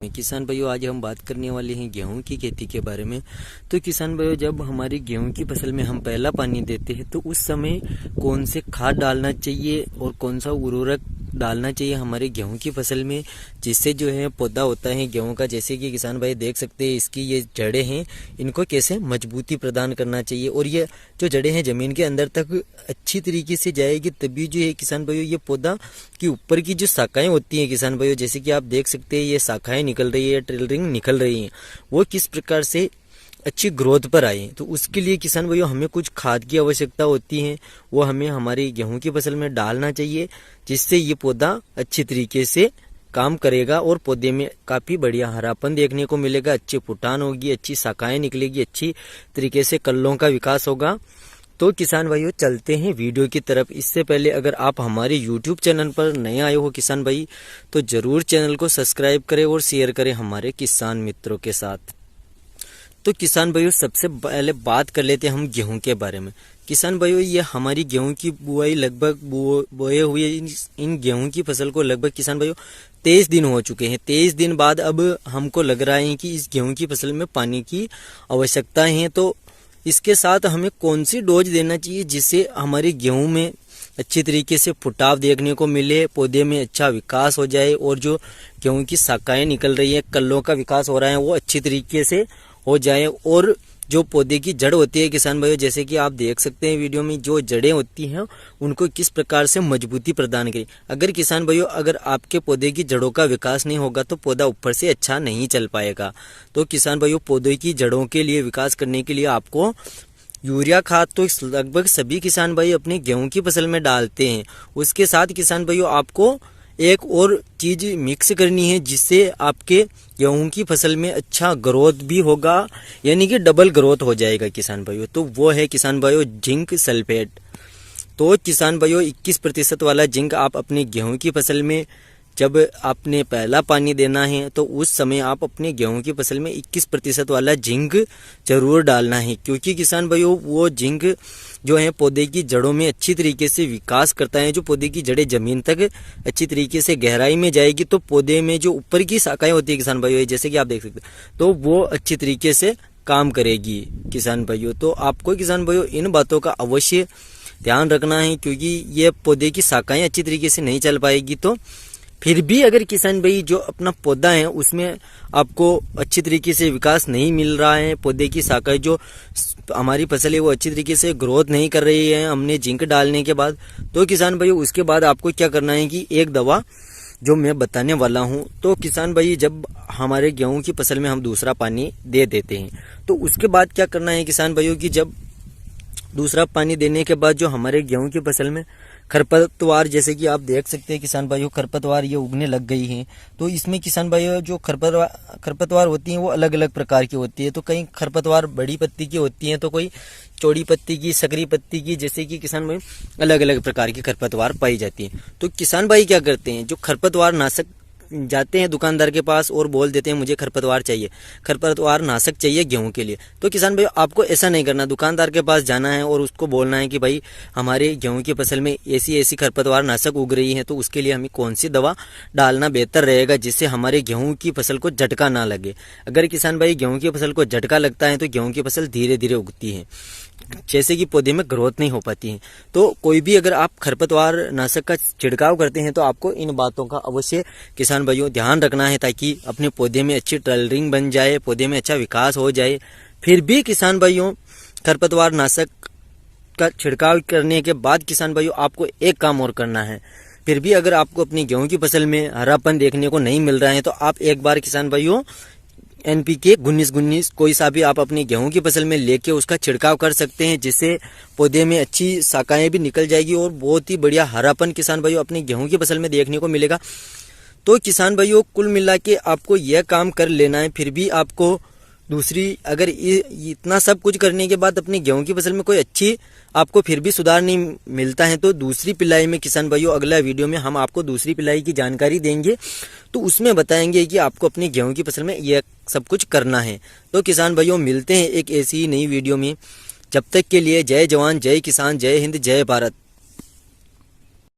किसान भाइयों, आज हम बात करने वाले हैं गेहूं की खेती के बारे में। तो किसान भाइयों, जब हमारी गेहूं की फसल में हम पहला पानी देते हैं तो उस समय कौन से खाद डालना चाहिए और कौन सा उर्वरक डालना चाहिए हमारे गेहूं की फसल में, जिससे जो है पौधा होता है गेहूं का, जैसे कि किसान भाई देख सकते हैं इसकी ये जड़ें हैं, इनको कैसे मजबूती प्रदान करना चाहिए और ये जो जड़ें हैं ज़मीन के अंदर तक अच्छी तरीके से जाएगी, तभी जो है किसान भाइयों ये पौधा की ऊपर की जो शाखाएं होती हैं किसान भाइयों, जैसे कि आप देख सकते हैं ये शाखाएं निकल रही है, ट्रिलरिंग निकल रही है, वो किस प्रकार से अच्छी ग्रोथ पर आए। तो उसके लिए किसान भाइयों हमें कुछ खाद की आवश्यकता होती है, वो हमें हमारी गेहूं की फसल में डालना चाहिए, जिससे ये पौधा अच्छी तरीके से काम करेगा और पौधे में काफ़ी बढ़िया हरापन देखने को मिलेगा, अच्छी फुटान होगी, अच्छी शाखाएं निकलेगी, अच्छी तरीके से कल्लों का विकास होगा। तो किसान भाइयों चलते हैं वीडियो की तरफ। इससे पहले अगर आप हमारे YouTube चैनल पर नए आए हो किसान भाई, तो ज़रूर चैनल को सब्सक्राइब करें और शेयर करें हमारे किसान मित्रों के साथ। तो किसान भाइयों सबसे पहले बात कर लेते हैं हम गेहूं के बारे में। किसान भाइयों ये हमारी गेहूं की बुआई लगभग बोए हुए इन गेहूं की फसल को लगभग किसान भाइयों 23 दिन हो चुके हैं। 23 दिन बाद अब हमको लग रहा है कि इस गेहूं की फसल में पानी की आवश्यकता है। तो इसके साथ हमें कौन सी डोज देना चाहिए जिससे हमारे गेहूं में अच्छी तरीके से फुटाव देखने को मिले, पौधे में अच्छा विकास हो जाए और जो गेहूं की शाखाएं निकल रही है, कल्लों का विकास हो रहा है, वो अच्छी तरीके से हो जाए। और जो पौधे की जड़ होती है किसान भाइयों, जैसे कि आप देख सकते हैं वीडियो में, जो जड़ें होती हैं उनको किस प्रकार से मजबूती प्रदान करें। अगर किसान भाइयों अगर आपके पौधे की जड़ों का विकास नहीं होगा तो पौधा ऊपर से अच्छा नहीं चल पाएगा। तो किसान भाइयों पौधे की जड़ों के लिए विकास करने के लिए आपको यूरिया खाद तो लगभग सभी किसान भाई अपने गेहूं की फसल में डालते हैं। उसके साथ किसान भाइयों आपको एक और चीज मिक्स करनी है, जिससे आपके गेहूं की फसल में अच्छा ग्रोथ भी होगा, यानी कि डबल ग्रोथ हो जाएगा किसान भाइयों। तो वो है किसान भाइयों जिंक सल्फेट। तो किसान भाइयों 21% वाला जिंक आप अपने गेहूं की फसल में जब आपने पहला पानी देना है तो उस समय आप अपने गेहूं की फसल में 21% वाला जिंक जरूर डालना है, क्योंकि किसान भाइयों वो जिंक जो है पौधे की जड़ों में अच्छी तरीके से विकास करता है। जो पौधे की जड़ें जमीन तक अच्छी तरीके से गहराई में जाएगी तो पौधे में जो ऊपर की शाखाएं होती है किसान भाइयों, जैसे कि आप देख सकते हैं, तो वो अच्छी तरीके से काम करेगी किसान भाइयों। तो आपको किसान भाइयों इन बातों का अवश्य ध्यान रखना है, क्योंकि ये पौधे की शाखाएं अच्छी तरीके से नहीं चल पाएगी। तो फिर भी अगर किसान भाई जो अपना पौधा है उसमें आपको अच्छी तरीके से विकास नहीं मिल रहा है, पौधे की शाखाएं जो हमारी फसल है वो अच्छी तरीके से ग्रोथ नहीं कर रही है हमने जिंक डालने के बाद, तो किसान भाई उसके बाद आपको क्या करना है कि एक दवा जो मैं बताने वाला हूं, तो किसान भाई जब हमारे गेहूं की फसल में हम दूसरा पानी दे देते हैं तो उसके बाद क्या करना है किसान भाइयों की जब दूसरा पानी देने के बाद जो हमारे गेहूं की फसल में खरपतवार, जैसे कि आप देख सकते हैं किसान भाइयों खरपतवार ये उगने लग गई हैं, तो इसमें किसान भाइयों जो खरपतवार होती हैं वो अलग अलग प्रकार की होती है। तो कई खरपतवार बड़ी पत्ती की होती हैं, तो कोई चौड़ी पत्ती की, सकरी पत्ती की, जैसे कि किसान भाई अलग अलग प्रकार की खरपतवार पाई जाती है। तो किसान भाई क्या करते हैं, जो खरपतवार नाशक जाते हैं दुकानदार के पास और बोल देते हैं मुझे खरपतवार चाहिए, खरपतवार नाशक चाहिए गेहूं के लिए। तो किसान भाई आपको ऐसा नहीं करना, दुकानदार के पास जाना है और उसको बोलना है कि भाई हमारे गेहूं की फसल में ऐसी ऐसी खरपतवार नाशक उग रही है, तो उसके लिए हमें कौन सी दवा डालना बेहतर रहेगा जिससे हमारे गेहूं की फसल को झटका ना लगे। अगर किसान भाई गेहूं की फसल को झटका लगता है तो गेहूं की फसल धीरे धीरे उगती है, जैसे कि पौधे में ग्रोथ नहीं हो पाती है। तो कोई भी अगर आप खरपतवार नाशक का छिड़काव करते हैं तो आपको इन बातों का अवश्य किसान भाइयों ध्यान रखना है, ताकि अपने पौधे में अच्छी ट्रलरिंग बन जाए, पौधे में अच्छा विकास हो जाए। फिर भी किसान भाइयों खरपतवार नाशक का छिड़काव करने के बाद किसान भाइयों आपको एक काम और करना है। फिर भी अगर आपको अपनी गेहूं की फसल में हरापन देखने को नहीं मिल रहा है तो आप एक बार किसान भाइयों NPK 19-19 कोई सा भी आप अपनी गेहूं की फसल में लेके उसका छिड़काव कर सकते हैं, जिससे पौधे में अच्छी शाखाएं भी निकल जाएगी और बहुत ही बढ़िया हरापन किसान भाइयों अपनी गेहूं की फसल में देखने को मिलेगा। तो किसान भाइयों कुल मिला के आपको यह काम कर लेना है। फिर भी आपको दूसरी अगर इतना सब कुछ करने के बाद अपनी गेहूं की फसल में कोई अच्छी आपको फिर भी सुधार नहीं मिलता है तो दूसरी पिलाई में किसान भाइयों अगला वीडियो में हम आपको दूसरी पिलाई की जानकारी देंगे, तो उसमें बताएंगे कि आपको अपनी गेहूं की फसल में यह सब कुछ करना है। तो किसान भाइयों मिलते हैं एक ऐसी ही नई वीडियो में, जब तक के लिए जय जवान, जय किसान, जय हिंद, जय भारत।